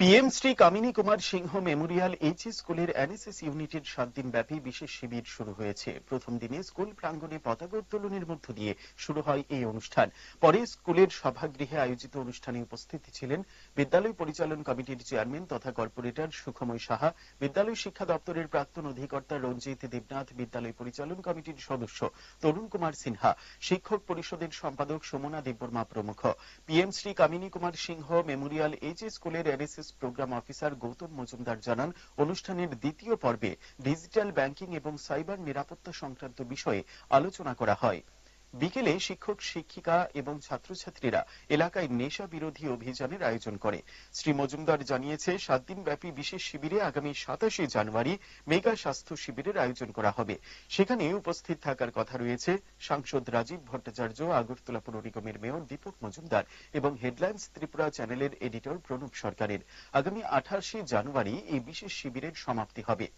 PM Shri Kamini Kumar Singh memorial HS স্কুলের NSS ইউনিটের 7 দিন ব্যাপী বিশেষ শিবির শুরু হয়েছে। প্রথম দিনে স্কুল প্রাঙ্গণে পতাকা উত্তোলনের মধ্য দিয়ে শুরু হয় এই অনুষ্ঠান। পরে স্কুলের সভাগৃহে আয়োজিত অনুষ্ঠানে উপস্থিত ছিলেন বিদ্যালয় পরিচালন কমিটির চেয়ারম্যান তথা কর্পোরেটর সুখময় সাহা, বিদ্যালয় শিক্ষা দপ্তরের প্রাক্তন অধিকর্তা রঞ্জিত দেবনাথ, বিদ্যালয় পরিচালন কমিটির সদস্য তরুণ কুমার সিনহা, শিক্ষক পরিষদের সম্পাদক সুমনা দেববর্মা প্রমুখ। PM Shri Kamini Kumar Singh memorial HS স্কুলের NSS programme officer Gautam Majumdar জানান, অনুষ্ঠানের দ্বিতীয় পর্বে ডিজিটাল ব্যাংকিং এবং সাইবার নিরাপত্তা সংক্রান্ত বিষয়ে আলোচনা করা হয়। বিকেলে শিক্ষক শিক্ষিকা এবং ছাত্রছাত্রীরা এলাকায় নেশা বিরোধী অভিযানের আয়োজন করে। শ্রী মজুমদার জানিয়েছে, 7 দিন ব্যাপী বিশেষ শিবিরে আগামী 27 জানুয়ারি মেগা স্বাস্থ্য শিবিরের আয়োজন করা হবে। সেখানে উপস্থিত থাকার কথা রয়েছে সাংসদ রাজীব ভট্টাচার্য, আগরতলা পৌর নিগমের মেয়র দীপক মজুমদার এবং হেডলাইন্স ত্রিপুরা চ্যানেলের এডিটর প্রণব সরকারের। আগামী 28 জানুয়ারি এই বিশেষ শিবিরের সমাপ্তি হবে।